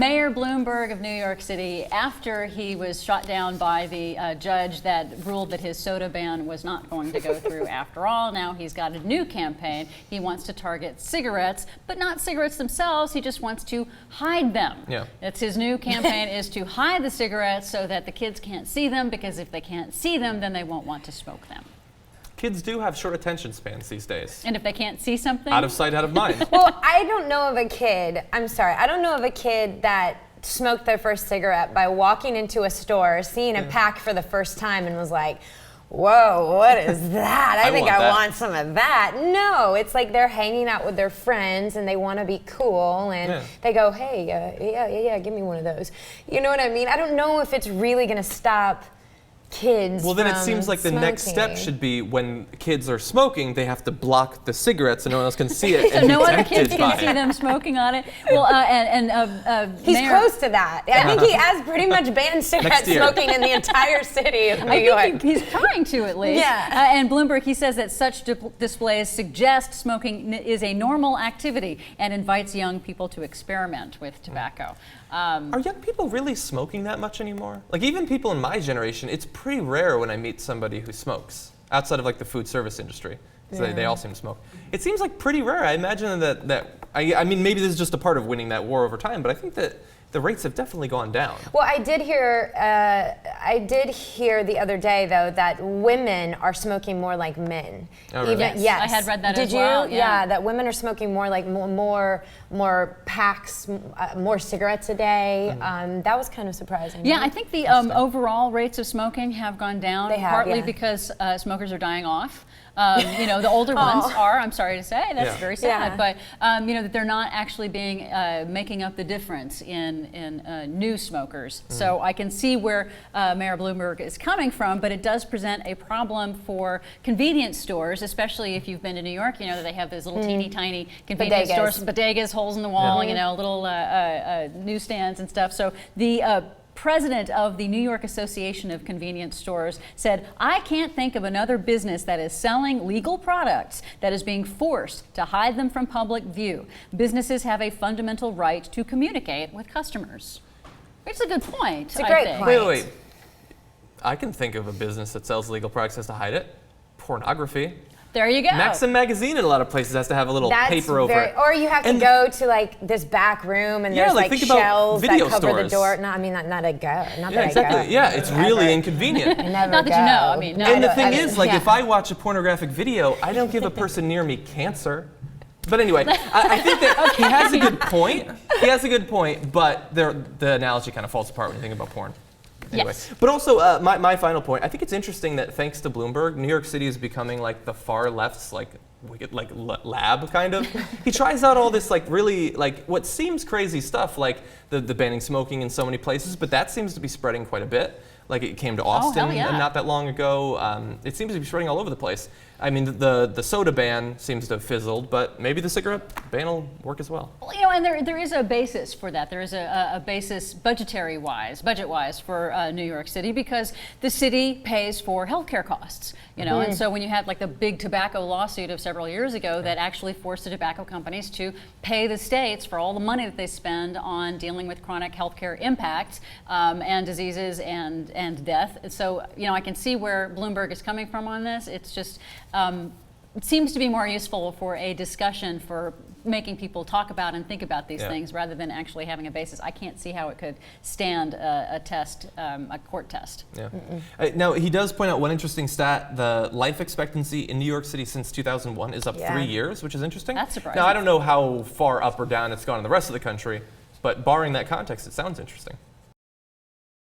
Mayor Bloomberg of New York City, after he was shot down by the judge that ruled that his soda ban was not going to go through after all, now he's got a new campaign. He wants to target cigarettes, but not cigarettes themselves. He just wants to hide them. Yeah. That's his new campaign, is to hide the cigarettes so that the kids can't see them, because if they can't see them, then they won't want to smoke them. Kids do have short attention spans these days. And if they can't see something? Out of sight, out of mind. Well, I don't know of a kid, I don't know of a kid that smoked their first cigarette by walking into a store, seeing a pack for the first time and was like, whoa, what is that? I think I want some of that. No, it's like they're hanging out with their friends and they want to be cool and they go, hey, yeah, give me one of those. You know what I mean? I don't know if it's really going to stop kids. Well, then it seems like the next step should be when kids are smoking, they have to block the cigarettes so no one else can see it. So and no other kids can see them smoking on it. Well, he's close to that. I think he has pretty much banned cigarette smoking in the entire city of New York. I think he's trying to, at least. Yeah. And Bloomberg, he says that such displays suggest smoking is a normal activity and invites young people to experiment with tobacco. Are young people really smoking that much anymore? Like, even people in my generation, it's pretty rare when I meet somebody who smokes outside of like the food service industry. So they all seem to smoke. It seems like pretty rare. I imagine I mean, maybe this is just a part of winning that war over time, but I think that the rates have definitely gone down. Well, I did hear the other day, though, that women are smoking more like men. Oh, really? Yes. I had read that as well. Did you? Yeah, that women are smoking more like more packs, more cigarettes a day. That was kind of surprising. Yeah, right? I think the overall rates of smoking have gone down, They have, partly because smokers are dying off. You know, the older ones are, I'm sorry to say, that's very sad, but you know, that they're not actually being making up the difference in new smokers. So I can see where Mayor Bloomberg is coming from, but it does present a problem for convenience stores, especially if you've been to New York. You know that they have those little teeny tiny convenience stores, bodegas, holes in the wall, you know, little newsstands and stuff. So the president of the New York Association of Convenience Stores said, I can't think of another business that is selling legal products that is being forced to hide them from public view. Businesses have a fundamental right to communicate with customers. It's a good point. It's a great point. Wait. I can think of a business that sells legal products has to hide it. Pornography. There you go. Maxim magazine in a lot of places has to have a little paper over it. Or you have to go to like this back room and there's like shelves that cover the door. No, I mean not a go. Not that exactly. I go. Yeah, it's really inconvenient. I never not go. that you know. I mean, no. And the thing is, like, if I watch a pornographic video, I don't give a person near me cancer. But anyway, I think that he has a good point. He has a good point, but the analogy kind of falls apart when you think about porn. Anyway. Yes. But also, my final point, I think it's interesting that thanks to Bloomberg, New York City is becoming like the far left's lab, kind of. He tries out all this really what seems crazy stuff, like the banning smoking in so many places, but that seems to be spreading quite a bit. Like, it came to Austin not that long ago. It seems to be spreading all over the place. I mean, the soda ban seems to have fizzled, but maybe the cigarette ban will work as well. Well, you know, and there is a basis for that. There is a basis budget-wise for New York City, because the city pays for healthcare costs. You know, and so when you had like the big tobacco lawsuit of several years ago that actually forced the tobacco companies to pay the states for all the money that they spend on dealing with chronic healthcare impacts and diseases and death. So, you know, I can see where Bloomberg is coming from on this. It's just it seems to be more useful for a discussion for making people talk about and think about these things rather than actually having a basis. I can't see how it could stand a test, a court test. Yeah. Now, he does point out one interesting stat. The life expectancy in New York City since 2001 is up 3 years, which is interesting. That's surprising. Now, I don't know how far up or down it's gone in the rest of the country, but barring that context, it sounds interesting.